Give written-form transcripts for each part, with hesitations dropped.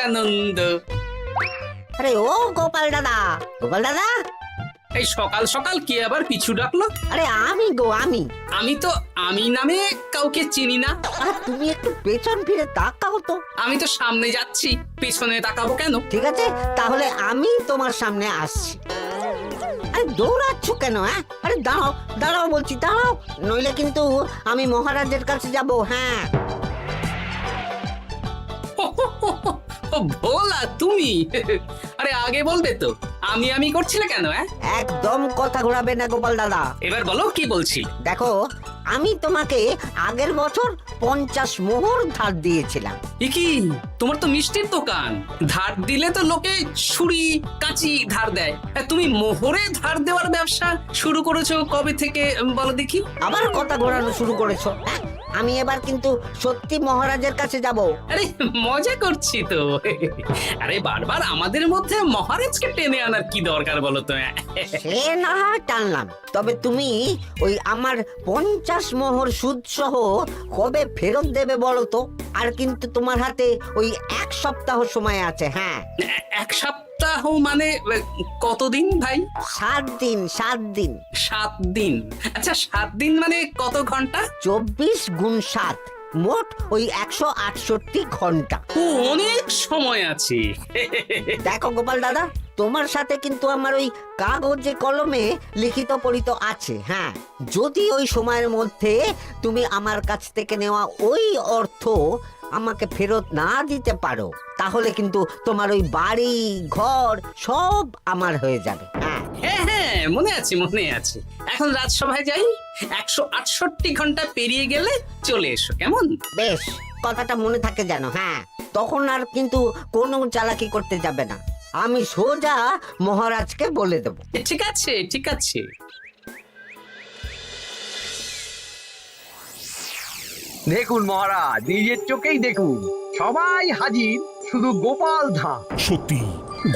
আনন্দ। আরে ও গোপাল দাদা, গোপাল দাদা, এই সকাল সকাল কে আবার পিছু ডাকলো? আরে আমি গো আমি। আমি তো আমি নামে কাউকে চিনি না। আর তুমি একটু পেছন ফিরে তাকাও তো। আমি তো সামনে যাচ্ছি, পেছনে তাকাবো কেন? ঠিক আছে, তাহলে আমি তোমার সামনে আসছি। আরে দৌড়াচ্ছ কেন? হ্যাঁ, আরে দাঁড়াও দাঁড়াও বলছি, দাঁড়াও, নইলে কিন্তু আমি মহারাজের কাছে যাব। হ্যাঁ, ও ভোলা তুমি? আরে আগে বলবে তো, আমি করছিলে কেন? একদম কথা ঘোরাবে না গোপাল দাদা। এবার বলো কি বলছি। দেখো, আমি তোমাকে আগের বছর 50 মোহর ধার দিয়েছিলাম। এ কি, তোমার তো মিষ্টির দোকান, ধার দিলে তো লোকে ছুরি কাঁচি ধার দেয়, আর তুমি মোহরে ধার দেওয়ার ব্যবসা শুরু করেছো কবে থেকে বলো দেখি? আবার কথা ঘোরানো শুরু করেছো। হ্যাঁ, আমি এবার কিন্তু সত্যি মহারাজের কাছে যাব। আরে মজা করছি তো। আরে বারবার আমাদের মধ্যে মহারাজকে টেনে আনার কি দরকার বলো তো? সে না হয় টানলাম, তবে তুমি ওই আমার 50 মোহর সুদ সহ কবে ফেরত দেবে বলো তো? আর কিন্তু তোমার হাতে ওই 1 সপ্তাহ সময় আছে। হ্যাঁ, 1 সপ্তাহ মানে কতদিন ভাই? 7 দিন, 7 দিন। 7 দিন? আচ্ছা 7 দিন মানে কত ঘন্টা? 24 গুণ 7, মোট ওই 168 ঘন্টা। ও, অনেক সময় আছে। দেখো গোপাল দাদা, তোমার সাথে কিন্তু আমার ওই কাগজে কলমে লিখিত পড়িত আছে। হ্যাঁ, যদি ওই সময়ের মধ্যে তুমি আমার কাছ থেকে নেওয়া ওই অর্থ আমাকে ফেরত না দিতে পারো, তাহলে কিন্তু তোমার ওই বাড়ি ঘর সব আমার হয়ে যাবে। হ্যাঁ, হ্যাঁ, মনে আছে মনে আছে। এখন রাজসভায় যাই, 168 ঘন্টা পেরিয়ে গেলে চলে এসো, কেমন? বেশ, কথাটা মনে থাকে যেন। হ্যাঁ, তখন আর কিন্তু কোনো চালাকি করতে যাবে না, আমি সোজা মহারাজকে বলে দেব। ঠিক আছে ঠিক আছে। দেখুন মহারাজ, নিজের চোখেই দেখুন, সবাই হাজির, শুধু গোপাল ধা। সত্যি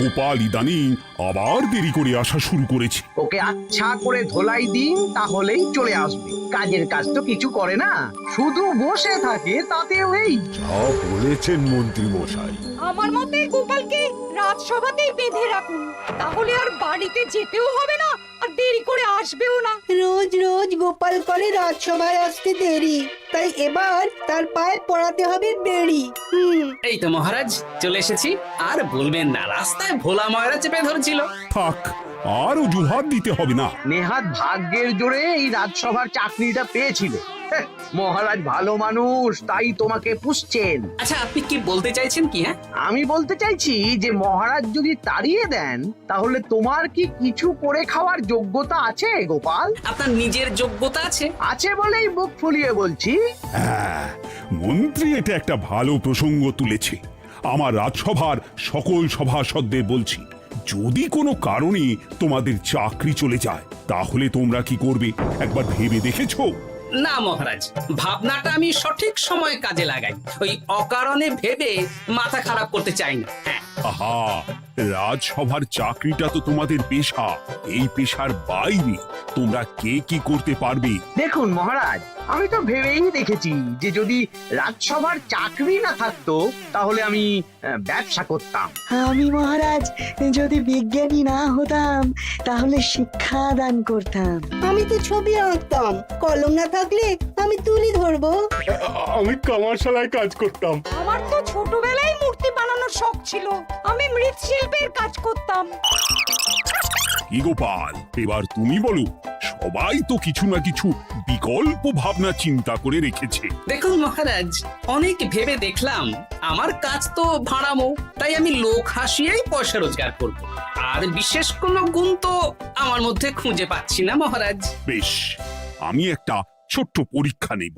গোপাল ইদানিং আবার দেরি করে আসা শুরু করেছে। ওকে আচ্ছা করে ধোলাই দিন, তাহলেই চলে আসবে। কাজের কাজ তো কিছু করে না, শুধু বসে থাকে, তাতেও এই। যা বলেছেন মন্ত্রী মশাই। আমার মতে গোপালকে রাজসভাতেই বেঁধে রাখুন, তাহলে আর বাড়িতে যেতেও হবে না, আর দেরি করে আসবেও না। রোজ রোজ গোপাল করে রাজসভায় আসতে দেরি, তাই এবার তার পায়ে পড়াতে হবে বেড়ি। এই তো মহারাজ চলে এসেছি। আর বলবেন না, রাস্তায় ভোলা ময়রা চেপে ধরছিল। থাক, আর অজুহাত দিতে হবে না। নেহাত ভাগ্যের জোরে এই রাজসভার চাকরিটা পেয়েছিল। মহারাজ ভালো মানুষ, তাই তোমাকে পুষছেন। আচ্ছা আপনি কি বলতে চাইছেন কি? আমি বলতে চাইছি যে মহারাজ যদি তাড়িয়ে দেন, তাহলে তোমার কি কিছু করে খাওয়ার যোগ্যতা আছে গোপাল? আপনার নিজের যোগ্যতা আছে? আছে বলেই মুখ ফুলিয়ে বলছি। হ্যাঁ, মন্ত্রী এটা একটা ভালো প্রসঙ্গ তুলেছে। আমার রাজসভার সকল সভাসদদের বলছি, যদি কোনো কারণে তোমাদের চাকরি চলে যায়, তাহলে তোমরা কি করবে একবার ভেবে দেখেছো? না মহারাজ, ভাবনাটা আমি সঠিক সময়ে কাজে লাগাই। ওই অকারণে ভেবে মাথা খারাপ করতে চাই না। হ্যাঁ, আহা, রাজসভার চাকরিটা তো তোমাদের পেশা। এই পেশার বাইরে তোমরা কে কি করতে পারবে? দেখুন মহারাজ, আমি তো ভেবেই দেখেছি যে যদি রাজসভার চাকরি না থাকতো, তাহলে আমি ব্যবসা করতাম। আমি মহারাজ যদি বিজ্ঞানী না হতাম, তাহলে শিক্ষা দান করতাম। আমি তো ছবি আঁকতাম, কলম না থাকলে আমি তুলি ধরবো। আমি কামারশালায় কাজ করতাম। আমার তো ছোটবেলায় মূর্তি বানানোর শখ ছিল, আমি মৃৎশিল্পের কাজ করতাম। কি গোপাল, এবার তুমি বলো। সবাই তো কিছু না কিছু বিকল্প ভাবনা চিন্তা করে রেখেছে। দেখুন মহারাজ, অনেক ভেবে দেখলাম আমার কাজ তো ভাড়ামো, তাই আমি লোক হাসিয়েই পয়সা রোজগার করব। আর বিশেষ কোনো গুণ তো আমার মধ্যে খুঁজে পাচ্ছি না মহারাজ। বেশ, আমি একটা ছোট্ট পরীক্ষা নেব।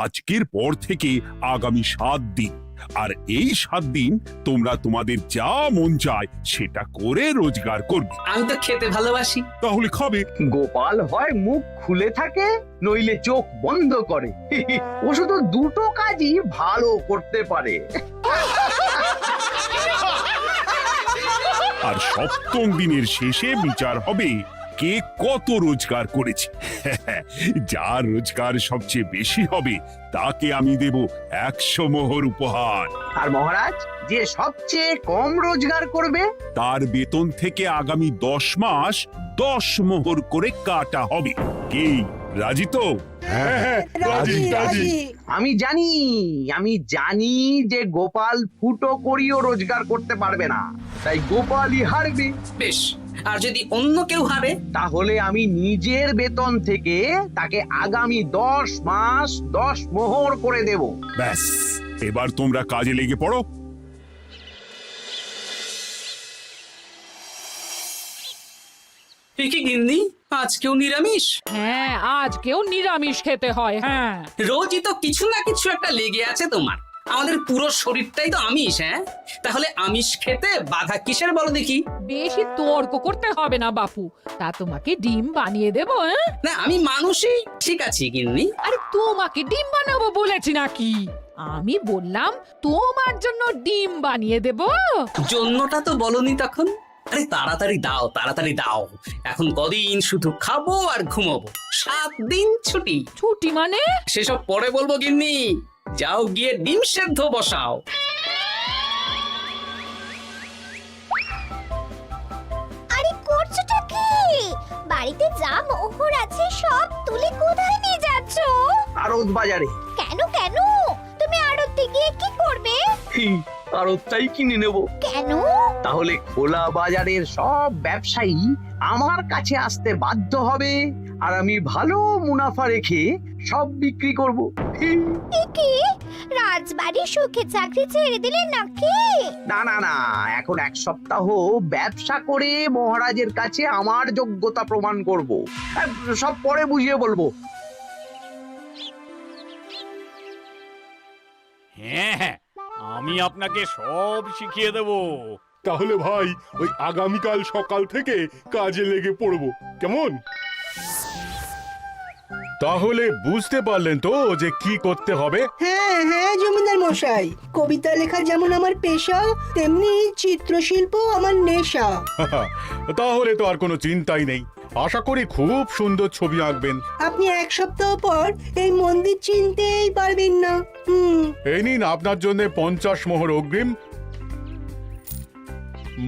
আজকের পর থেকে আগামী 7 দিন, আর এই 7 দিন তোমরা তোমাদের যা মন চায় সেটা করে রোজগার করবে। আমি তো খেতে ভালোবাসি। তাহলে খাবে। গোপাল হয় মুখ খুলে থাকে, নইলে চোখ বন্ধ করে। ও শুধু দুটো কাজই ভালো করতে পারে। আর 7ম দিনের শেষে বিচার হবে কে কত রোজগার করেছে। যার রোজগার সবচেয়ে বেশি হবে তাকে আমি দেব 100 মোহর উপহার। আর মহারাজ, যে সবচেয়ে কম রোজগার করবে তার বেতন থেকে আগামী 10 মাস 10 মোহর করে কাটা হবে। কি রাজি তো? হ্যাঁ, রাজি রাজি আমি জানি যে গোপাল ফুটো করিও রোজগার করতে পারবে না, তাই গোপালই হারবে। বেশ, আর যদি অন্য কেউ হারে? তাহলে আমি নিজের বেতন থেকে তাকে আগামী 10 মাস 10 মোহর করে দেব। ব্যাস, এবার তোমরা কাজে লেগে পড়ো। এ কি গিন্নি, আজকেও নিরামিষ? হ্যাঁ, আজকেও নিরামিষ খেতে হয়। হ্যাঁ, রোজই তো কিছু না কিছু একটা লেগে আছে তোমার। আমাদের পুরো শরীরটাই তো আমিষ। হ্যাঁ, তাহলে আমিষ খেতে বাধা কিসের বলো দেখি? বেশি তর্ক করতে হবে না বাপু, তা তোমাকে ডিম বানিয়ে দেবো। হ্যাঁ, না, আমি মানুষই। ঠিক আছে গিন্নি। আরে তোমাকে ডিম বানাবো বলেছি নাকি? আমি বললাম তোমার জন্য ডিম বানিয়ে দেবো। জন্যটা তো বলনি তখন। আরে তাড়াতাড়ি দাও, তাড়াতাড়ি দাও। এখন কদিন শুধু খাবো আর ঘুমাবো, 7 দিন ছুটি। ছুটি মানে? সেসব পরে বলবো গিন্নি। যাও গিয়ে ডিম সেদ্ধ বসাও। আরে করছোটা কি? বাড়িতে যা মোহর আছে সব তুলে কোথায় নিয়ে যাচ্ছ? আড়ত বাজারে। কেন কেন? তুমি আড়তে গিয়ে কি করবে? আড়তটাই কিনে নেব। কেন? তাহলে খোলা বাজারের সব ব্যবসায়ী আমার কাছে আসতে বাধ্য হবে, আর আমি ভালো মুনাফা রেখে সব বিক্রি করব। এ কি? রাজবাড়ি সুখে চাকরি ছেড়ে দিলে নাকি? না না না, এখন 1 সপ্তাহ ব্যবসা করে মহারাজের কাছে আমার যোগ্যতা প্রমাণ করব। সব পরে বুঝিয়ে বলবো। হ্যাঁ, আমি আপনাকে সব শিখিয়ে দেব। তাহলে ভাই ওই আগামীকাল সকাল থেকে কাজে লেগে পড়বো, কেমন? তাহলে বুঝতে পারলেন তো যে কি করতে হবে? হ্যাঁ হ্যাঁ জমিদার মশাই, কবিতা লেখা যেমন আমার পেশা, তেমনি চিত্রশিল্প আমার নেশা। তাহলে তো আর কোনো চিন্তাই নেই। আশা করি খুব সুন্দর ছবি আঁকবেন। আপনি 1 সপ্তাহ পর এই মন্দির চিনতেই পারবেন না। এই নিন আপনার জন্য 50 মোহর অগ্রিম।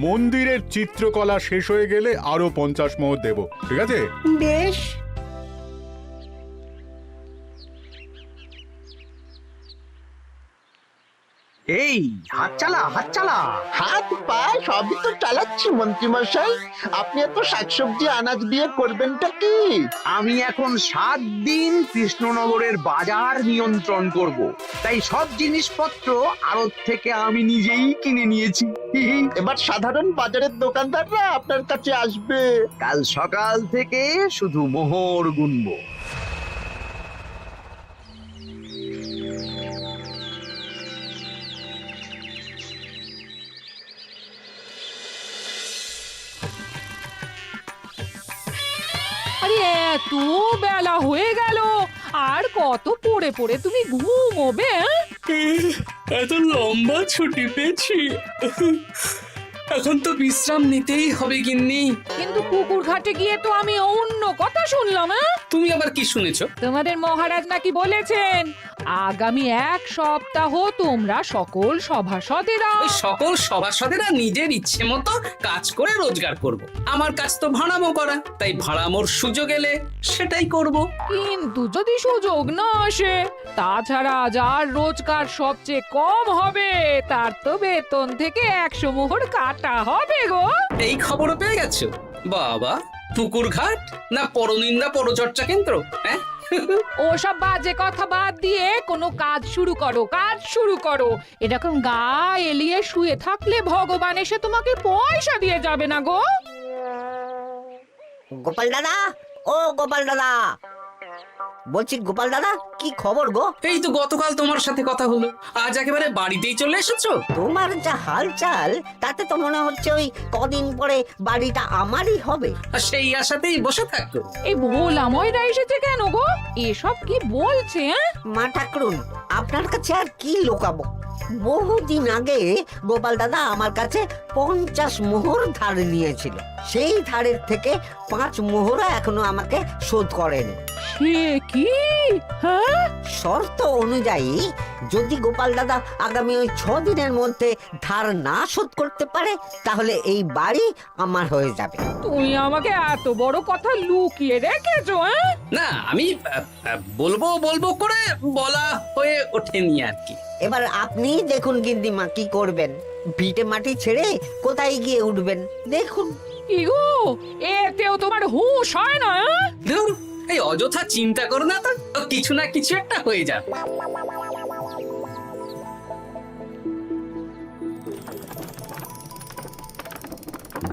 মন্দিরের চিত্রকলা শেষ হয়ে গেলে আরো 50 মোহর দেব, ঠিক আছে? বেশ। এই হাত চালা, হাত চালা। হাত পা সবই তো চালাচ্ছি মন্ত্রী মশাই। আপনি এত শাকসবজি আনাজ দিয়ে করবেনটা কি? আমি এখন 7 দিন কৃষ্ণনগরের বাজার নিয়ন্ত্রণ করব, তাই সব জিনিসপত্র আড়ত থেকে আমি নিজেই কিনে নিয়েছি। এবার সাধারণ বাজারের দোকানদাররা আপনার কাছে আসবে। কাল সকাল থেকে শুধু মোহর গুনবো। আরে এত বেলা হয়ে গেল, আর কত পড়ে পড়ে তুমি ঘুমোবে? এত লম্বা ছুটি পেয়েছি, এখন তো বিশ্রাম নিতেই হবে গিন্নি। কিন্তু পুকুর ঘাটে গিয়ে তো আমি অন্য কথা শুনলাম। তুমি আবার কি শুনেছো? তোমাদের মহারাজ নাকি বলেছেন আগামী 1 সপ্তাহ তোমরা সকল সভাসদেরা ওই সকল সভাসদেরা নিজের ইচ্ছে মতো কাজ করে রোজগার করব। আমার কাজ তো ভাড়ামো করা, তাই ভাড়ামোর সুযোগ এলে সেটাই করব। কিন্তু যদি সুযোগ না আসে, তাছাড়া যার রোজগার সবচেয়ে কম হবে তার তো বেতন থেকে 100 মোহর কাটা হবে গো। এই খবরও পেয়ে গেছো? বাবা, পুকুর ঘাট না পরনিন্দা পরচর্চা কেন্দ্র? হ্যাঁ, ওসব বাজে কথা বাদ দিয়ে কোনো কাজ শুরু করো, কাজ শুরু করো। এরকম গা এলিয়ে শুয়ে থাকলে ভগবান এসে তোমাকে পয়সা দিয়ে যাবে না গো। গোপাল দাদা, ও গোপাল দাদা, বলছি গোপাল দাদা কি খবর গো? এই তো গতকাল তোমার সাথে কথা হলো, আজ একেবারে বাড়িতেই চলে এসেছো। তোমার যা হালচাল তাতে তো মনে হচ্ছে ওই কদিন পরে বাড়িটা আমারই হবে। আর সেই আশাতেই বসে থাকো। এই ভোলাময়রা এসেছে কেন গো? এসব কি বলছে? মা ঠাকুরুন, আপনার কাছে আর কি লুকাবো? বহুদিন আগে গোপাল দাদা আমার কাছে 50 মোহর ধার নিয়েছিল। সেই ধারের থেকে 5 মোহরা এখনো আমাকে শোধ করেনি। সে কি? হ্যাঁ, শর্ত অনুযায়ী যদি গোপাল দাদা আগামী ওই 6 দিনের মধ্যে ধার না শোধ করতে পারে তাহলে এই বাড়ি আমার হয়ে যাবে। তুমি আমাকে এত বড় কথা লুকিয়ে রেখেছো? না, আমি বলবো বলবো করে বলা হয়ে ওঠেনি আর কি। এবার আপনি দেখুন গিন্দিমা কি করবেন। ভিটে মাটি ছেড়ে কোথায় গিয়ে উঠবেন দেখুন। কি গো, এতেও তোমার হুঁশ হয় না? ধুর, এই অযথা চিন্তা করো না তো, কিছু না কিছু একটা হয়ে যাবে।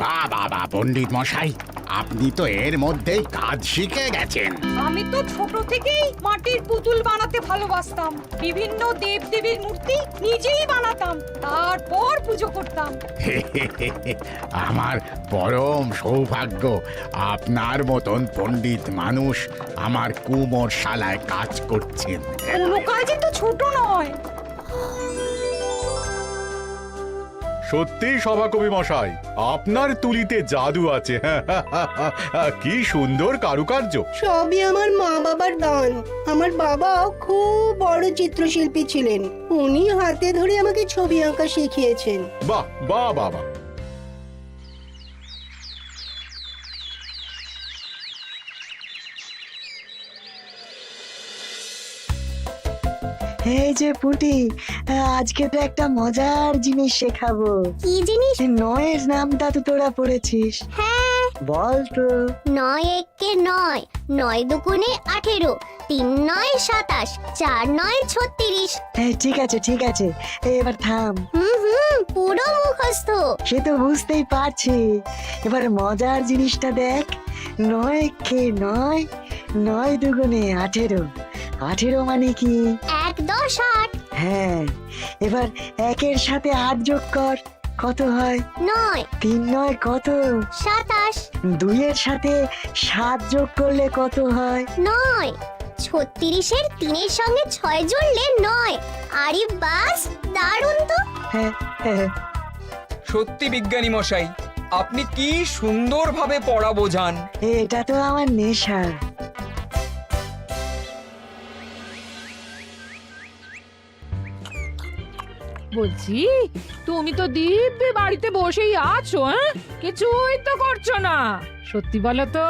বাহ বাহ বাহ, পণ্ডিত মশাই, আপনি তো এর মধ্যেই কাজ শিখে গেছেন। আমি তো ছোট থেকেই মাটির পুতুল বানাতে ভালোবাসতাম। বিভিন্ন দেবদেবীর মূর্তি নিজেই বানাতাম, তারপর পুজো করতাম। আমার পরম সৌভাগ্য আপনার মতন পণ্ডিত মানুষ আমার কুমোর শালায় কাজ করছেন। কোনো কাজই তো ছোট নয়। সত্যি সভাকবি মশাই, আপনার তুলিতে জাদু আছে। কি সুন্দর কারুকার্য। সবই আমার মা বাবার দান। আমার বাবা খুব বড় চিত্রশিল্পী ছিলেন, উনি হাতে ধরে আমাকে ছবি আঁকা শিখিয়েছেন। বাহ বাহ বাবা। এই যে পুটি, আজকে তো একটা মজার জিনিস শেখাবো। কি জিনিস? নয়ের নামটা তো তোরা পড়েছিস? হ্যাঁ। বল তো। 9 একে 9, 9 দুগুণে 18, 3 9 27, 4 9 36। ঠিক আছে ঠিক আছে, এবার থাম। পুরো মুখস্থ। সে তো বুঝতেই পারছি। এবার মজার জিনিসটা দেখ। 9 কে 9, 9 দুগুণে 18, 18 মানে কি? 1 10 8। হ্যাঁ, এবার 1-এর সাথে 8 যোগ কর, কত হয়? 9 3 9 কত? 27। 2-এর সাথে 7 যোগ করলে কত হয়? 9 36-এর 3-এর সঙ্গে 6 জুড়লে 9। আরে বাস, দারুণ তো। হ্যাঁ হ্যাঁ। সত্যি বিজ্ঞানী মশাই, আপনি কি সুন্দরভাবে পড়া বোঝান। এটা তো আমার নেশা। বলছি, তুমি তো দিব্যি বাড়িতে বসেই আছো, কিছুই তো করছো না। সত্যি বলো তো,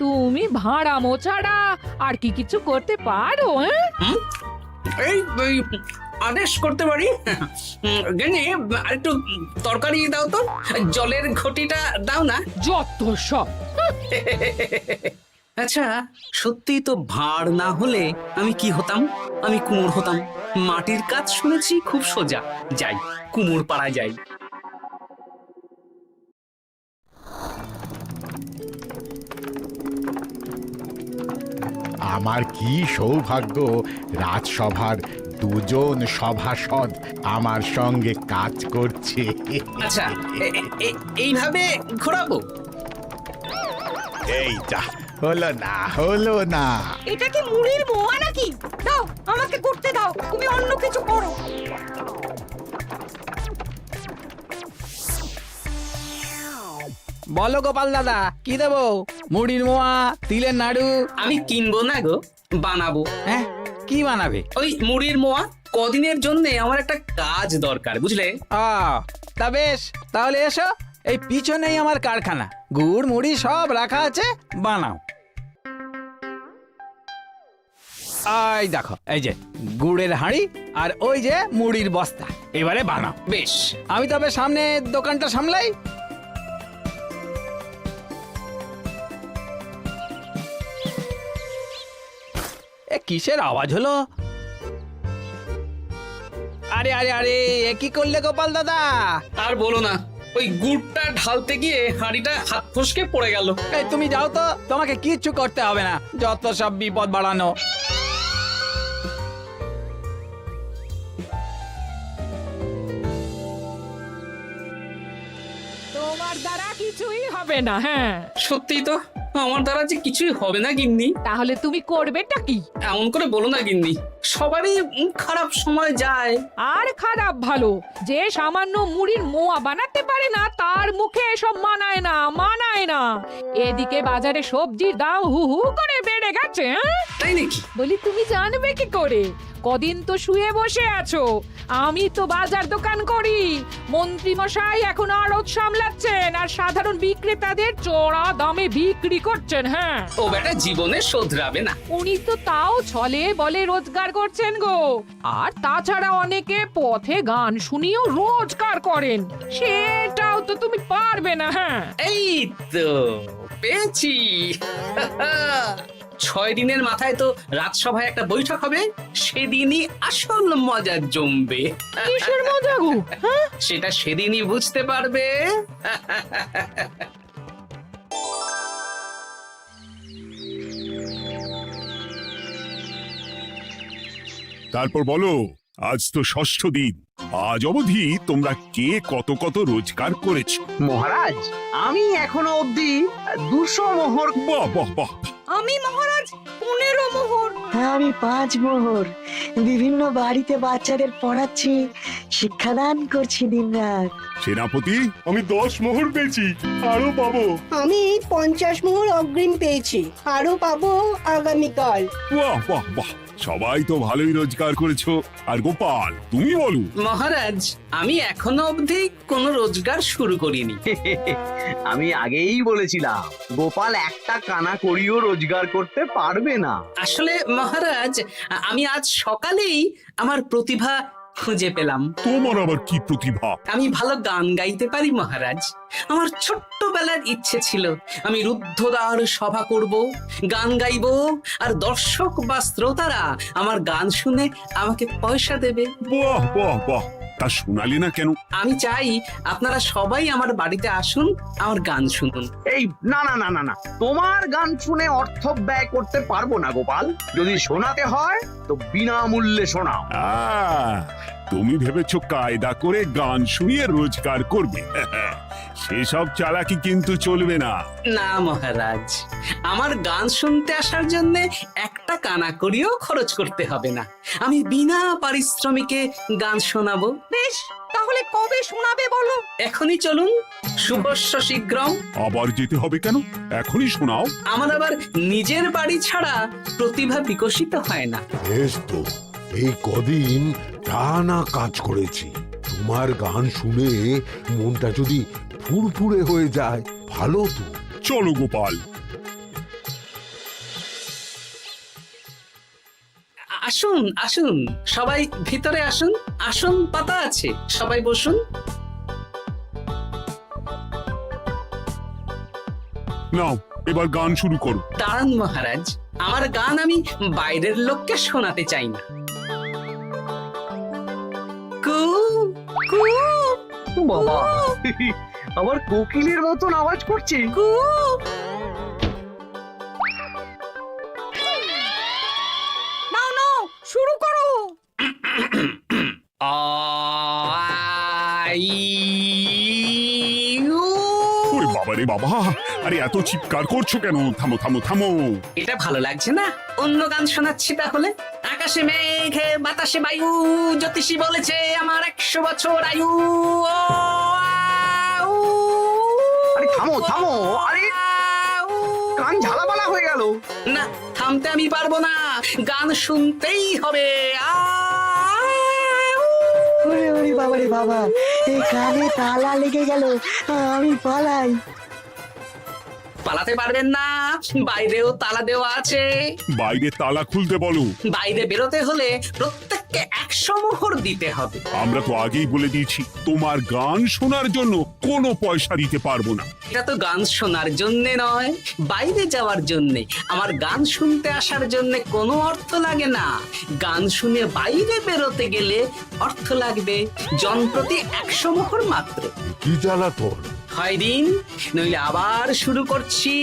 তুমি ভাড়া মোছাড়া আর কি কিছু করতে পারো? এই এই, আদেশ করতে পারি। গেনি, একটু তরকারি দাও তো, জলের ঘটিটা দাও না। যত সব। আচ্ছা, সত্যি তো ভাঁড় না হলে আমি কি হতাম? আমি কুমোর হতাম। মাটির কাজ শুনেছি খুব সোজা। যাই, কুমোর পাড়ায় যাই। আমার কি সৌভাগ্য, রাজসভার দুজন সভাসদ আমার সঙ্গে কাজ করছে। আচ্ছা, এইভাবে ঘোরাবো? এইটা হলো না, হলো না। এটা কি মুড়ির মোয়া নাকি? দাও, আমাকে করতে দাও, তুমি অন্য কিছু করো। বলো গোপাল দাদা, কি দেবো? মুড়ির মোয়া, তিলের নাড়ু? আমি কিনবো না গো, বানাবো। হ্যাঁ, কি বানাবে? ওই মুড়ির মোয়া। কদিনের জন্য আমার একটা কাজ দরকার, বুঝলে? তা বেশ, তাহলে এসো, এই পিছনেই আমার কারখানা, গুড় মুড়ি সব রাখা আছে, বানাও। এই দেখো, এই যে গুড়ের হাঁড়ি আর ওই যে মুড়ির বস্তা, এবারে বানাও। বেশ, আমি তবে সামনে দোকানটা সামলাই। এ কিসের আওয়াজ হলো? আরে আরে আরে, এ কি করলে গোপাল দাদা? আর বলো না, ওই গুড়টা ঢালতে গিয়ে হাঁড়িটা হাত ফসকে পড়ে গেল। এই তুমি যাও তো, তোমাকে কিচ্ছু করতে হবে না, যত সব বিপদ বাড়ানো। তোমার দ্বারা কিছুই হবে না। হ্যাঁ, সত্যি তো, আমার দ্বারা যে কিছুই হবে না গিন্নি। তাহলে তুমি করবেটা কি? এমন করে বলো না গিন্নি, সবারই খারাপ সময় যায়। আর খারাপ ভালো, যে সামান্য মুড়ির মোয়া বানাতে পারে না তার মুখে এসব মানায় না, মানায় না। এদিকে বাজারে সবজির দাম হু হু করে বেড়ে গেছে। তাই নাকি? বলি তুমি জানবে কি করে? কদিন তো শুয়ে বসে আছো, আমি তো বাজার দোকান করি। মন্ত্রী মশাই এখন আড়ত সামলাচ্ছেন আর সাধারণ বিক্রেতাদের চড়া দামে বিক্রি করছেন। হ্যাঁ, ও বেটা জীবনে শোধরাবে না। উনি তো তাও ছলে বলে রোজগার করছেন গো। আর তাছাড়া অনেকে পথে গান শুনিয়েও রোজগার করেন, সেটাও তো তুমি পারবে না। হ্যাঁ, এই তো পেয়েছি। 6 দিনের মাথায় তো রাজসভায় একটা বৈঠক হবে, সেদিনই আসল মজা জমবে। কিসের মজা গো? হ্যাঁ, সেটা সেদিনই বুঝতে পারবে। তারপর বলো, আজ তো ষষ্ঠ দিন, আজ অবধি তোমরা কে কত কত রোজগার করেছো? মহারাজ, আমি এখনো অবধি 200 মোহর। বাহ বাহ বাহ! আমি মহারাজ 15 মোহর। আমি 5 মোহর। বিভিন্ন বাড়িতে বাচ্চাদের পড়াচ্ছি, শিক্ষাদান করছি দিনরাত। সেনাপতি, আমি 10 মোহর পেয়েছি, আরো পাবো। আমি 50 মোহর অগ্রিম পেয়েছি, আরো পাবো আগামীকাল। বাহ বাহ বাহ! সবাই তো ভালোই রোজগার করেছো। আর গোপাল, তুমি বলো। মহারাজ, আমি এখনো অবধি কোনো রোজগার শুরু করিনি। আমি আগেই বলেছিলাম গোপাল একটা কানা করিও রোজগার করতে পারবে না। আসলে মহারাজ, আমি আজ সকালেই আমার প্রতিভা খুঁজে পেলাম। তোমার আবার কি প্রতিভা? আমি ভালো গান গাইতে পারি মহারাজ। আমার ছোট্টবেলার ইচ্ছে ছিল আমি রুদ্ধদ্বার সভা করব, গান গাইবো, আর দর্শক বা শ্রোতারা আমার গান শুনে আমাকে পয়সা দেবে। বাহ বাহ বাহ! তা শোনালি না কেন? আমি চাই আপনারা সবাই আমার বাড়িতে আসুন, আমার গান শুনুন। এই না না না না না, তোমার গান শুনে অর্থ ব্যয় করতে পারবো না গোপাল। যদি শোনাতে হয় তো বিনামূল্যে শোনাও। তুমি ভেবেছো কায়দা করে গান শুনিয়ে রোজগার করবে? সেসব চালাকি কিন্তু চলবে না। না মহারাজ, আমার গান শুনতে আসার জন্য একটা কানা করিও খরচ করতে হবে না। আমি বিনা পারিশ্রমিকে গান শোনাবো। বেশ, তাহলে কবে শোনাবে বলো? এখনই চলুন, শুভস্য শীঘ্রম। আবার যেতে হবে কেন? এখনই শোনাও। আমার আবার নিজের বাড়ি ছাড়া প্রতিভা বিকশিত হয় না। বেশ তো, এই কদিন টানা কাজ করেছি, তোমার গান শুনে মনটা যদি ফুরফুরে হয়ে যায় ভালো তো। চলো গোপাল। আসুন আসুন, সবাই ভিতরে আসুন, আসন পাতা আছে, সবাই বসুন। নাও, এবার গান শুরু করো। দাঁড়ান মহারাজ, আমার গান আমি বাইরের লোককে শোনাতে চাই না। কু কু বাবা, আবার কোকিলের মতন আওয়াজ করছে। কু। নাও নাও, শুরু করো। ওরে বাবা রে বাবা! আরে এত চিৎকার করছো কেন? থামো থামো থামো! এটা ভালো লাগছে না? অন্য গান শোনাচ্ছি তাহলে। আকাশে মেঘে বাতাসে বায়ু, জ্যোতিষী বলেছে আমার 100 বছর আয়ু। আরে থামো থামো, আরে কান ঝালাপালা হয়ে গেল। না, থামতে আমি পারবো না, গান শুনতেই হবে। ওরে ওরে বাবা রে বাবা, এই কানে তালা লেগে গেল, আমি পালাই। পালাতে পারবেন না, বাইরেও তালা দেওয়া আছে। বাইরে তালা খুলতে বলো। বাইরে বেরোতে হলে প্রত্যেককে 100 মোহর দিতে হবে। আমরা তো আগেই বলে দিয়েছি তোমার গান শোনার জন্য কোনো পয়সা দিতে পারবো না। এটা তো গান শোনার জন্য নয়, বাইরে যাওয়ার জন্য। আমার গান শুনতে আসার জন্য কোনো অর্থ লাগে না, গান শুনে বাইরে বেরোতে গেলে অর্থ লাগবে। জনপ্রতি 100 মোহর মাত্র। কি জ্বালাতন! হয় দিন, নইলে আবার শুরু করছি।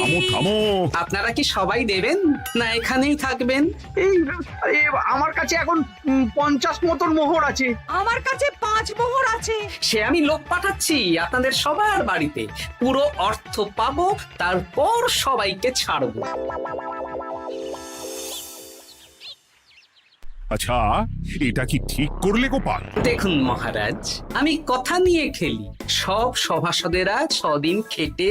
থামো থামো। আপনারা কি সবাই দেবেন না এখানেই থাকবেন? এই আমার কাছে এখন 50 মতন মোহর আছে। আমার কাছে 5 মোহর আছে। সে আমি লোক পাঠাচ্ছি আপনাদের সবার বাড়িতে, পুরো অর্থ পাবো, তারপর সবাইকে ছাড়বো। আচ্ছা, এটা কি ঠিক করলে গোপাল? দেখুন মহারাজ, আমি কথা নিয়ে খেলি। সব সভাসদেরা 6 দিন খেটে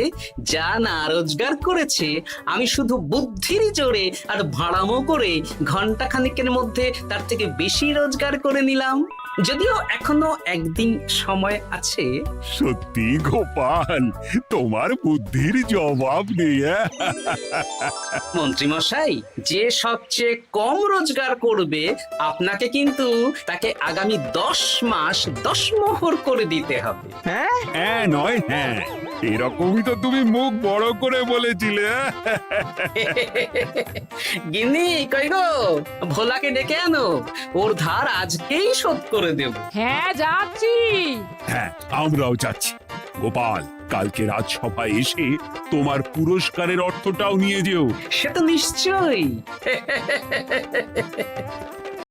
যা না রোজগার করেছে, আমি শুধু বুদ্ধির জোরে আর ভাড়ামো করে ঘন্টা খানিকের মধ্যে তার থেকে বেশি রোজগার করে নিলাম। যদিও এখনো একদিন সময় আছে। সত্যি গোপাল, তোমার বুদ্ধির জবাব নেই। মন্ত্রী মশাই, যে সবচেয়ে কম রোজগার করবে আপনাকে কিন্তু তাকে আগামী 10 মাস 10 মোহর করে দিতে হবে। হ্যাঁ নয় হ্যাঁ, এরকমই তো তুমি মুখ বড় করে বলেছিলে। গিন্নি কই গো, ভোলাকে ডেকে আনো, ওর ধার আজকেই শোধ করে দেব। হ্যাঁ যাচ্ছি। হ্যাঁ, আমরাও যাচ্ছি। গোপাল, কালকে রাজসভায় এসে তোমার পুরস্কারের অর্থটাও নিয়ে যেও। সে তো নিশ্চয়ই।